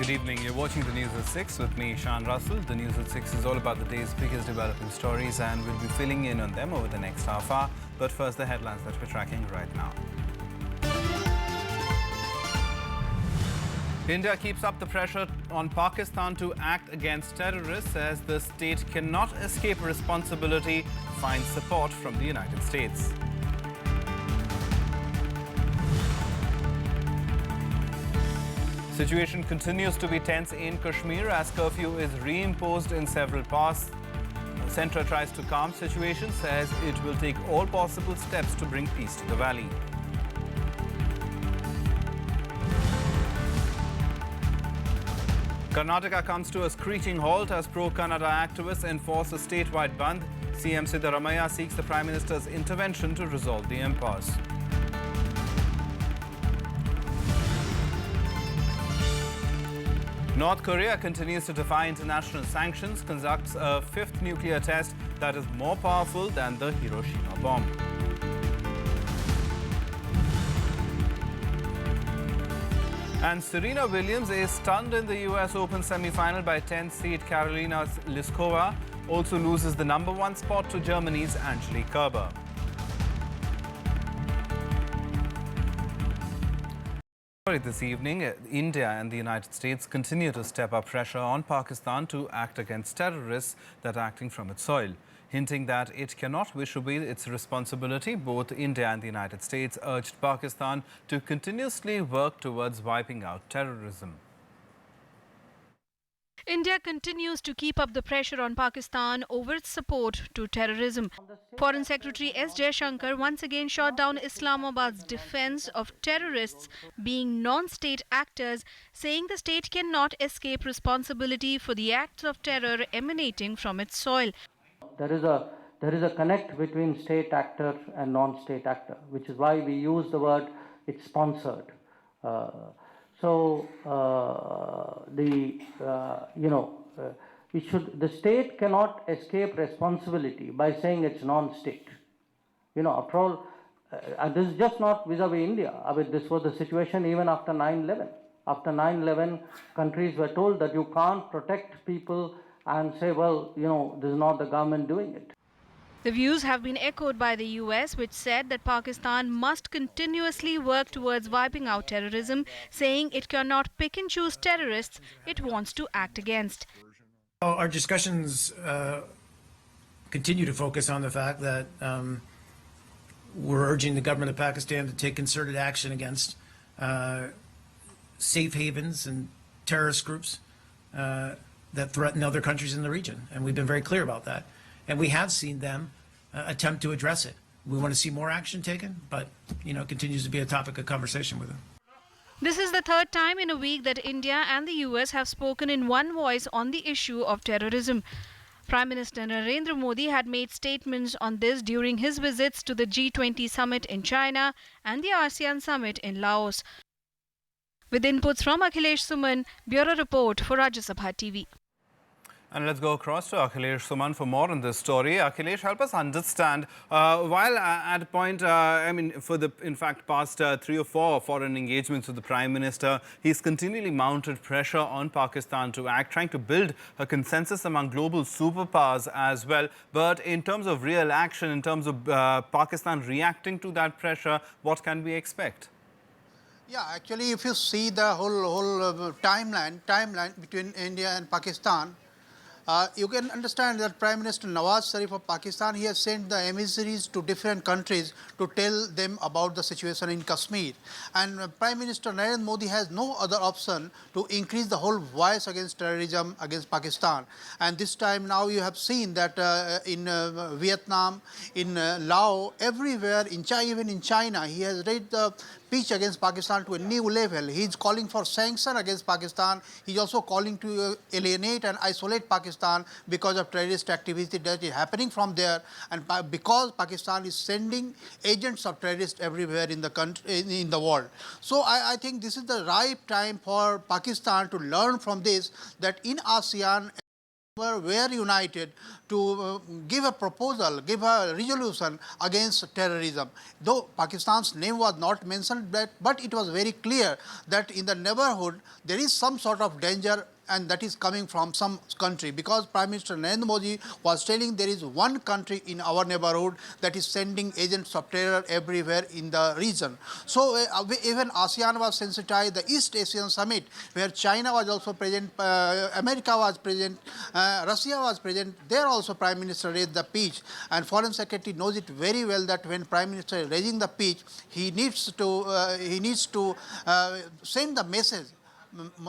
Good evening. You're watching the News at 6 with me, Shan Russell. The News at 6 is all about the day's biggest developing stories, and we'll be filling in on them over the next half hour. But first, the headlines that we're tracking right now. India keeps up the pressure on Pakistan to act against terrorists as the state cannot escape responsibility, finds support from the United States. Situation continues to be tense in Kashmir as curfew is reimposed in several parts. The centre tries to calm situation, says it will take all possible steps to bring peace to the valley. Karnataka comes to a screeching halt as pro-Kannada activists enforce a statewide bandh. CM Siddaramaiah seeks the Prime Minister's intervention to resolve the impasse. North Korea continues to defy international sanctions, conducts a fifth nuclear test that is more powerful than the Hiroshima bomb. And Serena Williams is stunned in the US Open semi-final by 10th seed Karolina Pliskova, also loses the #1 spot to Germany's Angelique Kerber. This evening, India and the United States continue to step up pressure on Pakistan to act against terrorists that are acting from its soil. Hinting that it cannot wish away its responsibility, both India and the United States urged Pakistan to continuously work towards wiping out terrorism. India continues to keep up the pressure on Pakistan over its support to terrorism. Foreign Secretary S. Jaishankar once again shot down Islamabad's defense of terrorists being non-state actors, saying the state cannot escape responsibility for the acts of terror emanating from its soil. There is a connect between state actor and non-state actor, which is why we use the word it's sponsored. The state cannot escape responsibility by saying it's non-state. After all, this is just not vis-a-vis India. This was the situation even after 9/11. After 9/11, countries were told that you can't protect people and say, well, this is not the government doing it. The views have been echoed by the US, which said that Pakistan must continuously work towards wiping out terrorism, saying it cannot pick and choose terrorists it wants to act against. Our discussions continue to focus on the fact that we're urging the government of Pakistan to take concerted action against safe havens and terrorist groups that threaten other countries in the region. And we've been very clear about that. And we have seen them attempt to address it. We want to see more action taken, but, it continues to be a topic of conversation with them. This is the third time in a week that India and the US have spoken in one voice on the issue of terrorism. Prime Minister Narendra Modi had made statements on this during his visits to the G20 summit in China and the ASEAN summit in Laos. With inputs from Akhilesh Suman, Bureau Report for Rajya Sabha TV. And let's go across to Akhilesh Suman for more on this story. Akhilesh, help us understand, while at a point, for the, in fact, past 3 or 4 foreign engagements with the Prime Minister, he's continually mounted pressure on Pakistan to act, trying to build a consensus among global superpowers as well. But in terms of real action, in terms of Pakistan reacting to that pressure, what can we expect? Yeah, actually, if you see the whole timeline between India and Pakistan, you can understand that Prime Minister Nawaz Sharif of Pakistan, he has sent the emissaries to different countries to tell them about the situation in Kashmir. And Prime Minister Narendra Modi has no other option to increase the whole voice against terrorism against Pakistan. And this time now you have seen that in Vietnam, in Laos, everywhere, even in China, he has raised the pitch against Pakistan to a new level. He is calling for sanction against Pakistan. He is also calling to alienate and isolate Pakistan because of terrorist activity that is happening from there, and because Pakistan is sending agents of terrorists everywhere in the country, in the world. So I think this is the right time for Pakistan to learn from this, that in ASEAN were united to give a proposal, give a resolution against terrorism. Though Pakistan's name was not mentioned, but it was very clear that in the neighborhood there is some sort of danger, and that is coming from some country, because Prime Minister Narendra Modi was telling there is one country in our neighborhood that is sending agents of terror everywhere in the region. So even ASEAN was sensitized, the East Asian Summit, where China was also present, America was present, Russia was present, there also Prime Minister raised the pitch, and Foreign Secretary knows it very well that when Prime Minister is raising the pitch, he needs to send the message.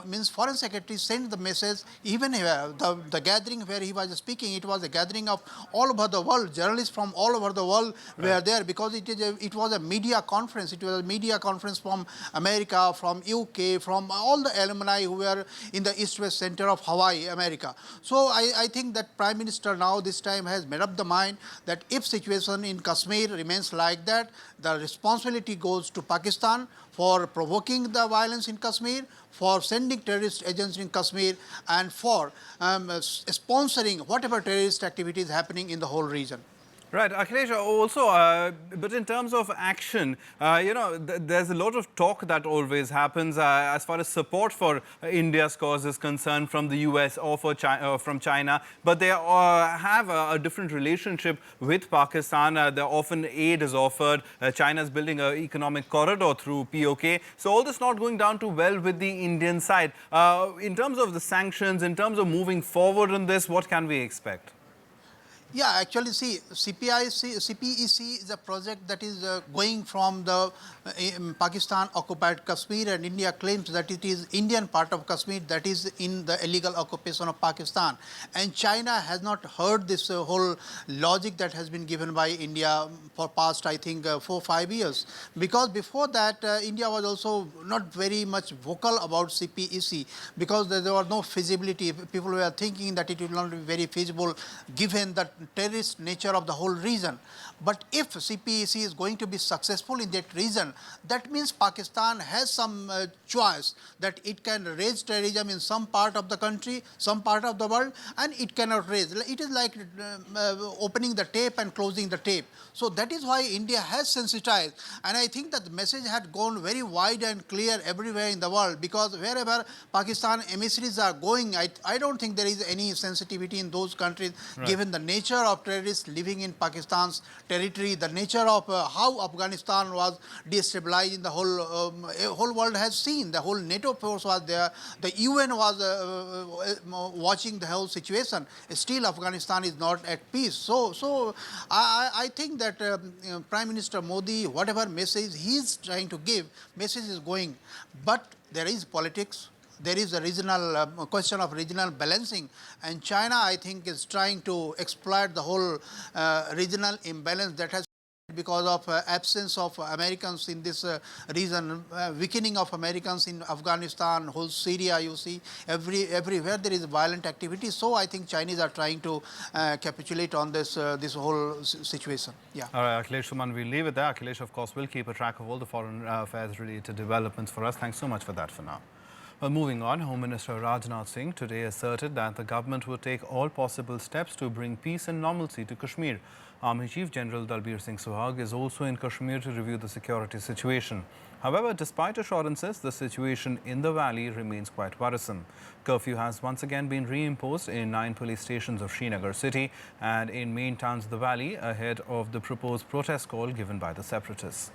Means Foreign Secretary sent the message. Even the gathering where he was speaking, it was a gathering of all over the world. Journalists from all over the world were there, because it was a media conference. It was a media conference from America, from UK, from all the alumni who were in the East-West Center of Hawaii, America. So I think that Prime Minister now this time has made up the mind that if situation in Kashmir remains like that, the responsibility goes to Pakistan for provoking the violence in Kashmir, for sending terrorist agents in Kashmir, and for sponsoring whatever terrorist activities happening in the whole region. Right, Akhilesh, also, but in terms of action, there's a lot of talk that always happens as far as support for India's cause is concerned from the US or from China, but they have a different relationship with Pakistan. Often aid is offered. China's building an economic corridor through POK. So all this not going down too well with the Indian side. In terms of the sanctions, in terms of moving forward on this, what can we expect? Yeah, actually, see, CPEC is a project that is going from the Pakistan-occupied Kashmir, and India claims that it is Indian part of Kashmir that is in the illegal occupation of Pakistan. And China has not heard this whole logic that has been given by India for past, I think, 4 or 5 years. Because before that, India was also not very much vocal about CPEC, because there was no feasibility. People were thinking that it will not be very feasible given the terrorist nature of the whole region. But if CPEC is going to be successful in that region, that means Pakistan has some choice that it can raise terrorism in some part of the country, some part of the world, and it cannot raise. It is like opening the tape and closing the tape. So that is why India has sensitized. And I think that the message had gone very wide and clear everywhere in the world, because wherever Pakistan emissaries are going, I don't think there is any sensitivity in those countries, given the nature of terrorists living in Pakistan's territory, the nature of how Afghanistan was destabilized in the whole world has seen. The whole NATO force was there. The UN was watching the whole situation. Still, Afghanistan is not at peace. So I think that Prime Minister Modi, whatever message he is trying to give, message is going. But there is politics. There is a regional question of regional balancing, and China, I think, is trying to exploit the whole regional imbalance that has because of absence of Americans in this region, weakening of Americans in Afghanistan, whole Syria, you see, everywhere there is violent activity. So I think Chinese are trying to capitulate on this whole situation. Yeah. All right, Akhilesh Suman, we'll leave it there. Akhilesh, of course, will keep a track of all the foreign affairs related developments for us. Thanks so much for that for now. Well, moving on, Home Minister Rajnath Singh today asserted that the government will take all possible steps to bring peace and normalcy to Kashmir. Army Chief General Dalbir Singh Suhag is also in Kashmir to review the security situation. However, despite assurances, the situation in the valley remains quite worrisome. Curfew has once again been reimposed in 9 police stations of Srinagar city and in main towns of the valley ahead of the proposed protest call given by the separatists.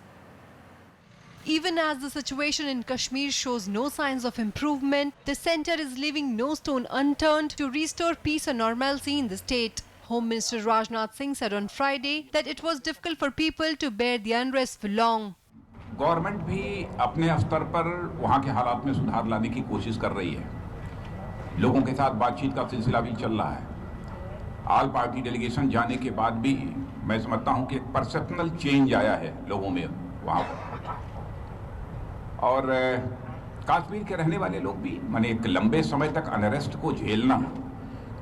Even as the situation in Kashmir shows no signs of improvement, the centre is leaving no stone unturned to restore peace and normalcy in the state. Home Minister Rajnath Singh said on Friday that it was difficult for people to bear the unrest for long. Government भी अपने स्तर पर वहाँ के हालात में सुधार लाने की कोशिश कर रही है. लोगों के साथ बातचीत का सिलसिला भी चल रहा है. ऑल पार्टी डेलीगेशन जाने के बाद भी मैं समझता हूँ कि एक परसेप्शनल चेंज आया है लोगों में वहाँ पर. और कश्मीर के रहने वाले लोग भी माने एक लंबे समय तक अनरेस्ट को झेलना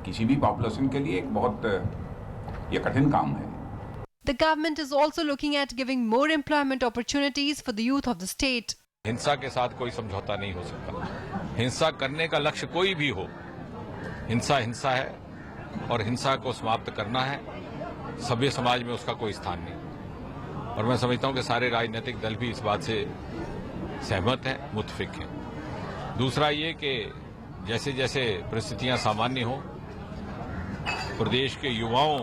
किसी भी पॉपुलेशन के लिए एक बहुत ये कठिन काम है. The government is also looking at giving more employment opportunities for the youth of the state. हिंसा के साथ कोई समझौता नहीं हो सकता. हिंसा करने का लक्ष्य कोई भी हो, हिंसा हिंसा है और हिंसा को समाप्त करना है। सभ्य समाज में उसका कोई स्थान नहीं और मैं समझता हूं कि सारे राजनीतिक दल भी इस बात से सहमत हैं, मुत्फिक हैं। दूसरा ये कि जैसे जैसे परिस्थितियां सामान्य हो प्रदेश के युवाओं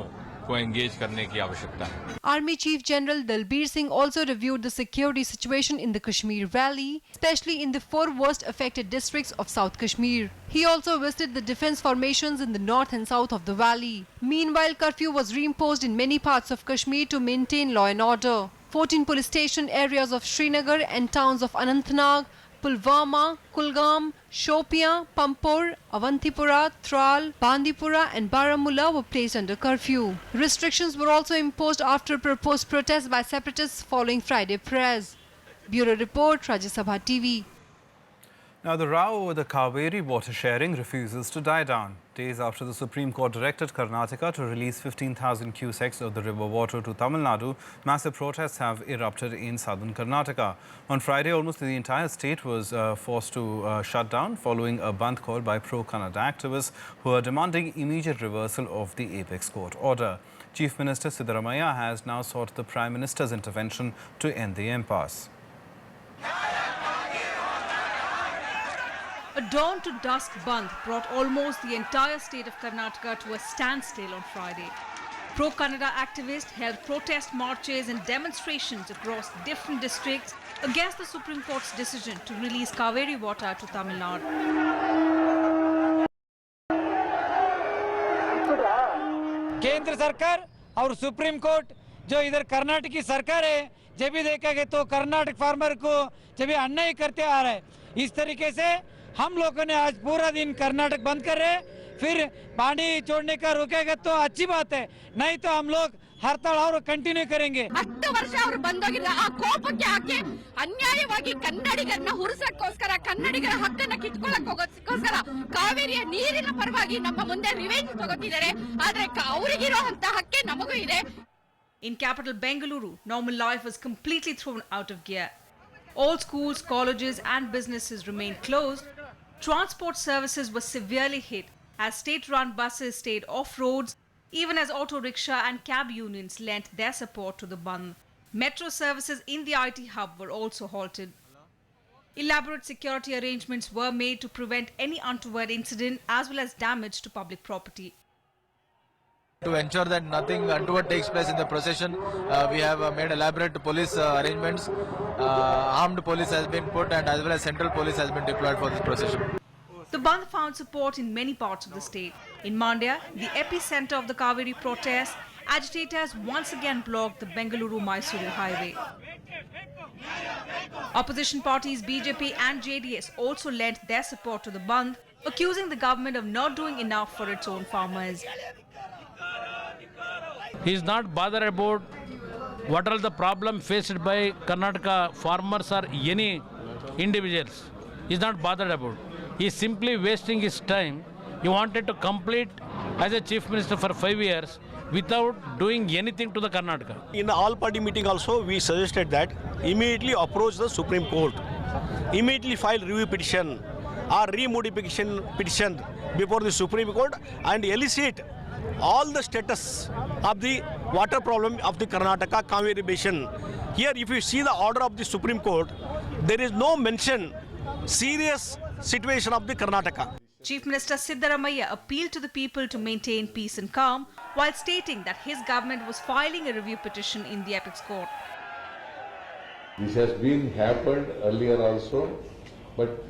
को एंगेज करने की आवश्यकता है। Army Chief General Dalbir Singh also reviewed the security situation in the Kashmir Valley, especially in the 4 worst affected districts of South Kashmir. He also visited the defense formations in the north and south of the valley. Meanwhile, curfew was reimposed in many parts of Kashmir to maintain law and order. 14 police station areas of Srinagar and towns of Anantnag, Pulwama, Kulgam, Shopian, Pampur, Avantipura, Tral, Bandipura and Baramulla were placed under curfew. Restrictions were also imposed after proposed protests by separatists following Friday prayers. Bureau Report, Rajya Sabha TV. Now, the row over the Kaveri water sharing refuses to die down. Days after the Supreme Court directed Karnataka to release 15,000 cusecs of the river water to Tamil Nadu, massive protests have erupted in southern Karnataka. On Friday, almost the entire state was forced to shut down following a bandh call by pro-Kannada activists who are demanding immediate reversal of the apex court order. Chief Minister Siddaramaiah has now sought the Prime Minister's intervention to end the impasse. A dawn to dusk bandh brought almost the entire state of Karnataka to a standstill on Friday. Pro-Kannada activists held protest marches and demonstrations across different districts against the Supreme Court's decision to release Kaveri water to Tamil Nadu. केंद्र सरकार और supreme court जो इधर कर्नाटक की सरकार है जब भी देखा गया तो कर्नाटक फार्मर को जब भी अन्याय करते आ रहा है इस तरीके से हम लोगों ने आज पूरा दिन कर्नाटक बंद कर रहे फिर पानी छोड़ने का रोकेगा तो अच्छी बात है नहीं तो हम लोग हड़ताल और कंटिन्यू करेंगे 10 ವರ್ಷ ಅವರು ಬಂದೋಗಿದ್ರೆ ಆ ಕೋಪಕ್ಕೆ ಹಾಕಿ ಅನ್ಯಾಯವಾಗಿ ಕನ್ನಡಿಗರನ್ನ ಹುರಿಸಕ್ಕೋಸ್ಕರ ಕನ್ನಡಿಗರ ಹಕ್ಕನ್ನ ಕಿತ್ಕೊಳ್ಳೋಕ್ಕೋಸ್ಕರ ಕಾವೇರಿಯ ನೀರಿನ ಪರವಾಗಿ ನಮ್ಮ ಮುಂದೆ ರಿವೆಂಜ್ ತಗೋತಿದ್ದಾರೆ ಆದ್ರೆ ಅವರಿಗಿರೋ ಅಂತ ಹಕ್ಕೆ ನಮಗೂ ಇದೆ. In capital Bengaluru, normal life was completely thrown out of gear. All schools, colleges and businesses remained closed. Transport services were severely hit as state-run buses stayed off roads, even as auto rickshaw and cab unions lent their support to the bandh. Metro services in the IT hub were also halted. Elaborate security arrangements were made to prevent any untoward incident as well as damage to public property. To ensure that nothing untoward takes place in the procession, we have made elaborate police arrangements. Armed police has been put and as well as central police has been deployed for this procession. The bandh found support in many parts of the state. In Mandya, the epicenter of the Kaveri protests, agitators once again blocked the Bengaluru-Mysuru highway. Opposition parties BJP and JDS also lent their support to the bandh, accusing the government of not doing enough for its own farmers. He is not bothered about what are the problem faced by Karnataka farmers or any individuals. He is not bothered about. He is simply wasting his time. He wanted to complete as a chief minister for 5 years without doing anything to the Karnataka. In the all-party meeting also, we suggested that immediately approach the Supreme Court, immediately file review petition or remodification petition before the Supreme Court and elicit all the status of the water problem of the Karnataka Kaveri Basin. Here, if you see the order of the Supreme Court, there is no mention serious situation of the Karnataka. Chief Minister Siddaramaiah appealed to the people to maintain peace and calm while stating that his government was filing a review petition in the apex court. This has been happened earlier also, but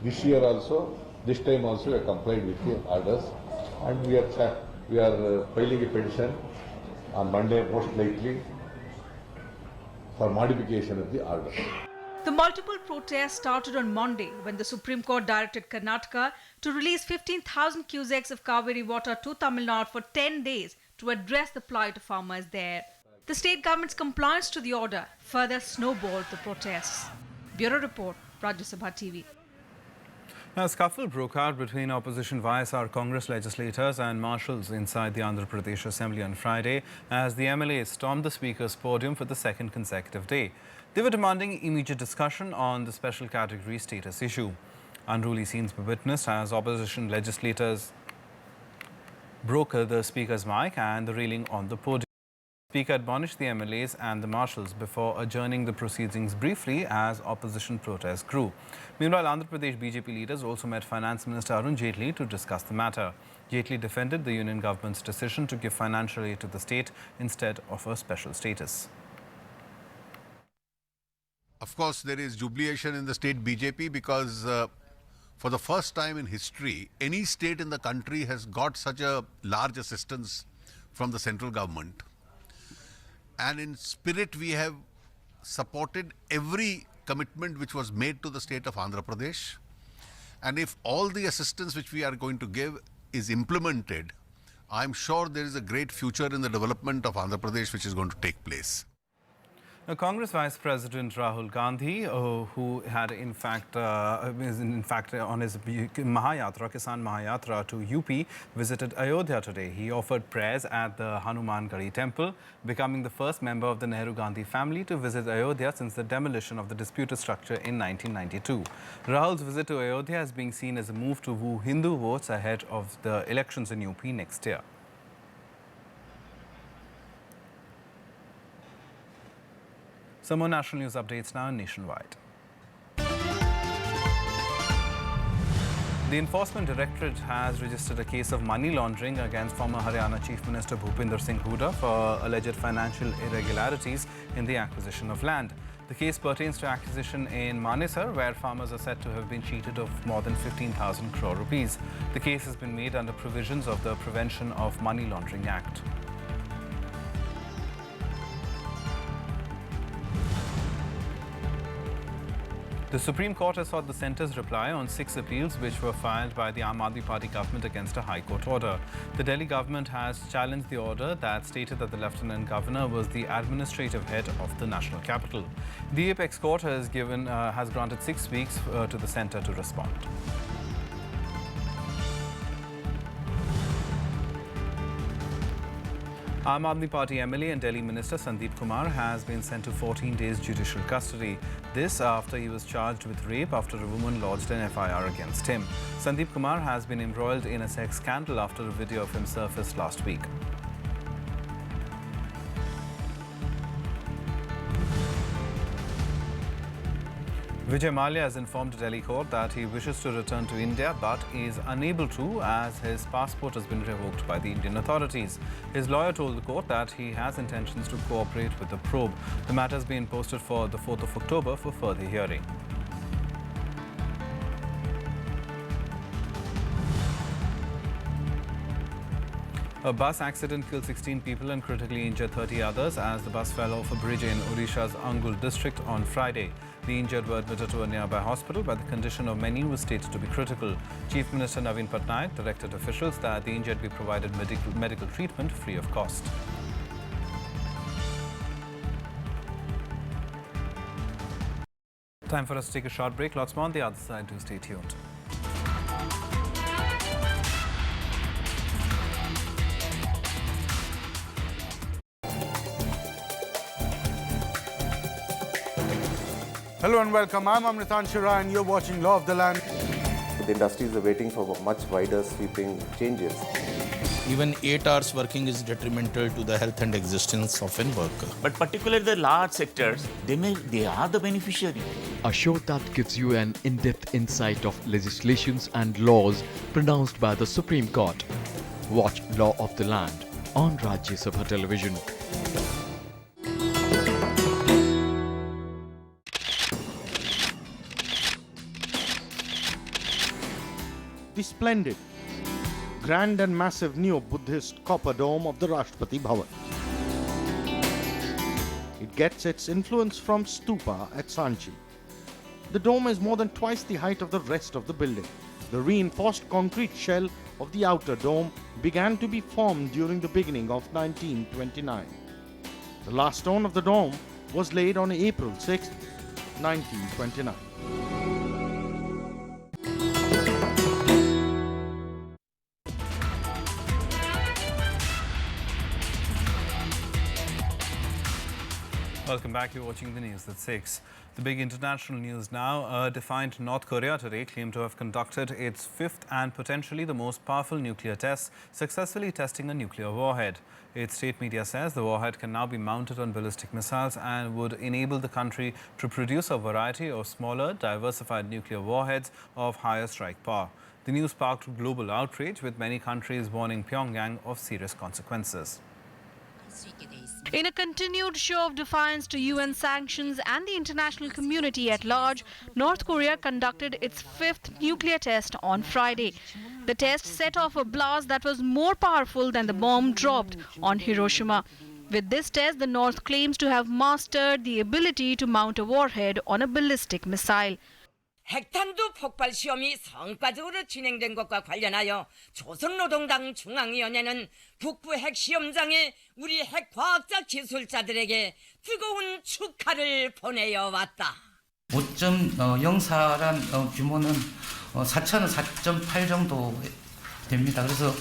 this year also, this time also we have complied with the orders and we are filing a petition on Monday most likely for modification of the order. The multiple protests started on Monday when the Supreme Court directed Karnataka to release 15,000 cusecs of Kaveri water to Tamil Nadu for 10 days to address the plight of farmers there. The state government's compliance to the order further snowballed the protests. Bureau Report, Rajya Sabha TV. A scuffle broke out between opposition YSR Congress legislators and marshals inside the Andhra Pradesh Assembly on Friday as the MLAs stormed the Speaker's podium for the second consecutive day. They were demanding immediate discussion on the special category status issue. Unruly scenes were witnessed as opposition legislators broke the Speaker's mic and the railing on the podium. The Speaker admonished the MLAs and the marshals before adjourning the proceedings briefly as opposition protests grew. Meanwhile, Andhra Pradesh BJP leaders also met Finance Minister Arun Jaitley to discuss the matter. Jaitley defended the union government's decision to give financial aid to the state instead of a special status. Of course, there is jubilation in the state BJP because for the first time in history, any state in the country has got such a large assistance from the central government. And in spirit, we have supported every commitment which was made to the state of Andhra Pradesh. And if all the assistance which we are going to give is implemented, I'm sure there is a great future in the development of Andhra Pradesh which is going to take place. Now, Congress Vice President Rahul Gandhi, who had in fact on his Mahayatra, Kisan Mahayatra to UP, visited Ayodhya today. He offered prayers at the Hanuman Gadi temple, becoming the first member of the Nehru Gandhi family to visit Ayodhya since the demolition of the disputed structure in 1992. Rahul's visit to Ayodhya is being seen as a move to woo Hindu votes ahead of the elections in UP next year. Some more national news updates now nationwide. The Enforcement Directorate has registered a case of money laundering against former Haryana Chief Minister Bhupinder Singh Hooda for alleged financial irregularities in the acquisition of land. The case pertains to acquisition in Manesar, where farmers are said to have been cheated of more than 15,000 crore rupees. The case has been made under provisions of the Prevention of Money Laundering Act. The Supreme Court has sought the centre's reply on 6 appeals which were filed by the Aam Aadmi Party government against a High Court order. The Delhi government has challenged the order that stated that the Lieutenant Governor was the administrative head of the national capital. The Apex Court has granted 6 weeks to the centre to respond. Aam Aadmi Party MLA and Delhi Minister Sandeep Kumar has been sent to 14 days judicial custody. This after he was charged with rape after a woman lodged an FIR against him. Sandeep Kumar has been embroiled in a sex scandal after a video of him surfaced last week. Vijay Mallya has informed the Delhi court that he wishes to return to India but is unable to as his passport has been revoked by the Indian authorities. His lawyer told the court that he has intentions to cooperate with the probe. The matter has been posted for the 4th of October for further hearing. A bus accident killed 16 people and critically injured 30 others as the bus fell off a bridge in Odisha's Angul district on Friday. The injured were admitted to a nearby hospital, but the condition of many was stated to be critical. Chief Minister Naveen Patnaik directed officials that the injured be provided medical treatment free of cost. Time for us to take a short break. Lots more on the other side. Do stay tuned. Hello and welcome. I'm Amritan Shira and you're watching Law of the Land. The industries are waiting for much wider sweeping changes. Even 8 hours working is detrimental to the health and existence of a worker. But particularly the large sectors, they are the beneficiary. A show that gives you an in-depth insight of legislations and laws pronounced by the Supreme Court. Watch Law of the Land on Rajya Sabha television. The splendid, grand and massive neo-Buddhist copper dome of the Rashtrapati Bhavan. It gets its influence from stupa at Sanchi. The dome is more than twice the height of the rest of the building. The reinforced concrete shell of the outer dome began to be formed during the beginning of 1929. The last stone of the dome was laid on April 6, 1929. Welcome back. You're watching the news at 6. The big international news now. A defiant North Korea today claimed to have conducted its fifth and potentially the most powerful nuclear test, successfully testing a nuclear warhead. Its state media says the warhead can now be mounted on ballistic missiles and would enable the country to produce a variety of smaller, diversified nuclear warheads of higher strike power. The news sparked global outrage, with many countries warning Pyongyang of serious consequences. In a continued show of defiance to UN sanctions and the international community at large, North Korea conducted its fifth nuclear test on Friday. The test set off a blast that was more powerful than the bomb dropped on Hiroshima. With this test, the North claims to have mastered the ability to mount a warhead on a ballistic missile. 핵탄두 폭발 시험이 성과적으로 진행된 것과 관련하여 조선노동당 중앙위원회는 북부 핵시험장에 우리 핵과학자 기술자들에게 뜨거운 축하를 보내어 왔다. 5.04란 규모는 4차는 4.8 정도 됩니다. 그래서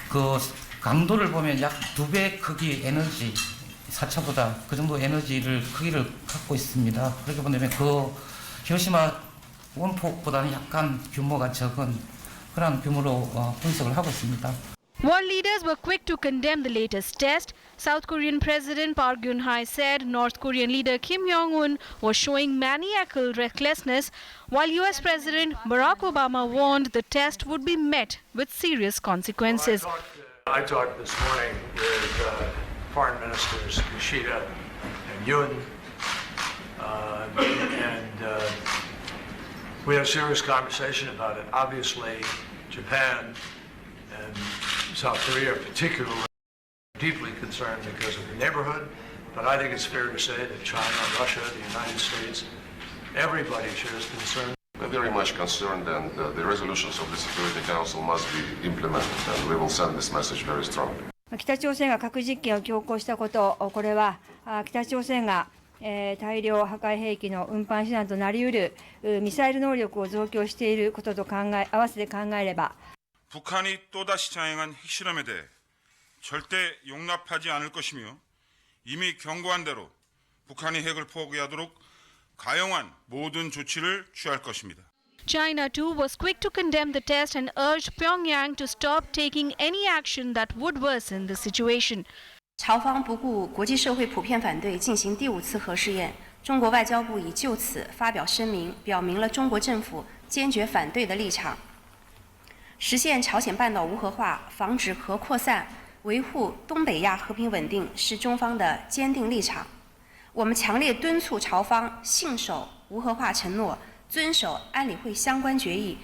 그 강도를 보면 약 2배 크기 에너지, 4차보다 그 정도 에너지를 크기를 갖고 있습니다. 그렇게 보면 그 히로시마 원폭보다는 약간 규모가 적은 그런 규모로 분석을 하고 있습니다. World leaders were quick to condemn the latest test. South Korean President Park Geun-hye said North Korean leader Kim Jong-un was showing maniacal recklessness, while US President Barack Obama warned the test would be met with serious consequences. I talked this morning with Foreign Ministers Kishida and Yoon, and we had a serious conversation about it. Obviously, Japan and South Korea particularly are deeply concerned because of the neighborhood, but I think it's fair to say that China, Russia, the United States, everybody shares concern. We're very much concerned, and the resolutions of the Security Council must be implemented, and we will send this message very strongly. 北朝鮮が核実験を強行したこと、これは北朝鮮が大量破壊兵器の運搬手段となりうるミサイル能力を増強していることと合わせて考えれば 북한이 또다시 자행한 핵실험에 대해 절대 용납하지 않을 것이며 이미 경고한 대로 북한이 핵을 포기하도록 가용한 모든 조치를 취할 것입니다. China too was quick to condemn the test and urged Pyongyang to stop taking any action that would worsen the situation. 朝方不顾国际社会普遍反对进行第5次核试验，中国外交部已就此发表声明，表明了中国政府坚决反对的立场。实现朝鲜半岛无核化，防止核扩散，维护东北亚和平稳定是中方的坚定立场。我们强烈敦促朝方信守无核化承诺，遵守安理会相关决议。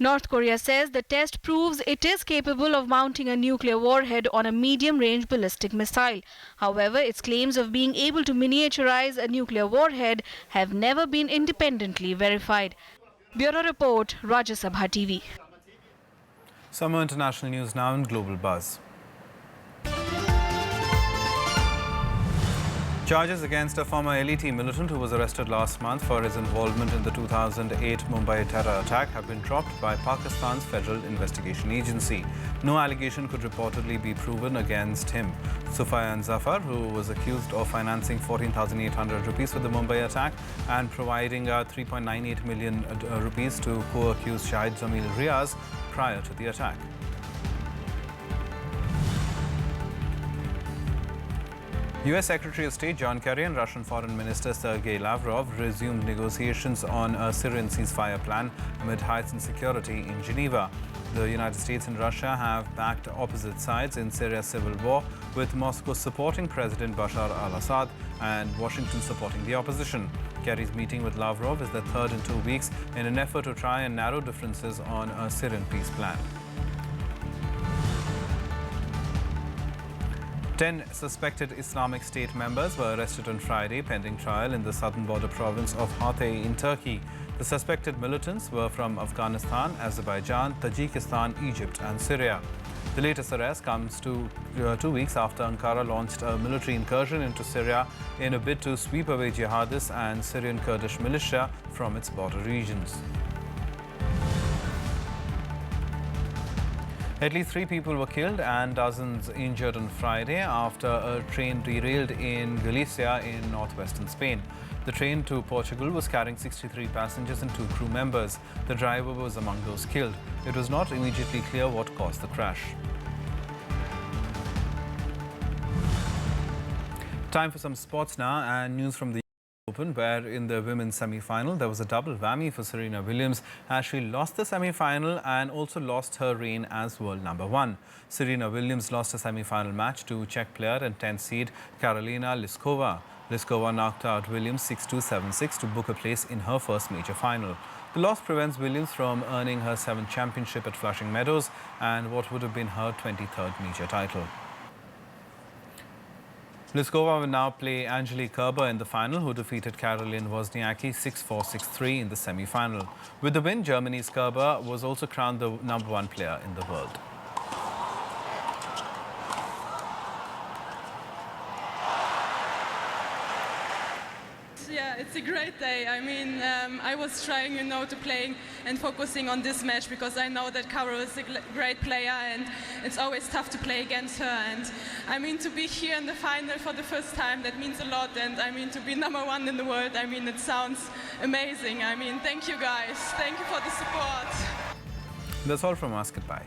North Korea says the test proves it is capable of mounting a nuclear warhead on a medium-range ballistic missile. However, its claims of being able to miniaturize a nuclear warhead have never been independently verified. Bureau Report, Rajya Sabha TV. Some more international news now in Global Buzz. Charges against a former LET militant who was arrested last month for his involvement in the 2008 Mumbai terror attack have been dropped by Pakistan's Federal Investigation Agency. No allegation could reportedly be proven against him. Sufyan Zafar, who was accused of financing 14,800 rupees for the Mumbai attack and providing 3.98 million rupees to co-accused Shahid Jamil Riaz prior to the attack. US Secretary of State John Kerry and Russian Foreign Minister Sergei Lavrov resumed negotiations on a Syrian ceasefire plan amid heightened security in Geneva. The United States and Russia have backed opposite sides in Syria's civil war, with Moscow supporting President Bashar al-Assad and Washington supporting the opposition. Kerry's meeting with Lavrov is the third in 2 weeks in an effort to try and narrow differences on a Syrian peace plan. 10 suspected Islamic State members were arrested on Friday pending trial in the southern border province of Hatay in Turkey. The suspected militants were from Afghanistan, Azerbaijan, Tajikistan, Egypt and Syria. The latest arrest comes 2 weeks after Ankara launched a military incursion into Syria in a bid to sweep away jihadists and Syrian Kurdish militia from its border regions. At least 3 people were killed and dozens injured on Friday after a train derailed in Galicia in northwestern Spain. The train to Portugal was carrying 63 passengers and 2 crew members. The driver was among those killed. It was not immediately clear what caused the crash. Time for some sports now and news from the Open, where in the women's semi-final there was a double whammy for Serena Williams as she lost the semi-final and also lost her reign as world number 1. Serena Williams lost a semi-final match to Czech player and 10th seed Karolina Pliskova. Pliskova knocked out Williams 6-2, 7-6 to book a place in her first major final. The loss prevents Williams from earning her 7th championship at Flushing Meadows and what would have been her 23rd major title. Pliskova will now play Angelique Kerber in the final, who defeated Caroline Wozniacki 6-4, 6-3 in the semi-final. With the win, Germany's Kerber was also crowned the number 1 player in the world. Yeah, it's a great day. I mean, I was trying, to play and focusing on this match because I know that Caro is a great player and it's always tough to play against her. And I mean, to be here in the final for the first time, that means a lot. And I mean, to be number 1 in the world, I mean, it sounds amazing. I mean, thank you guys. Thank you for the support. That's all from us. Goodbye.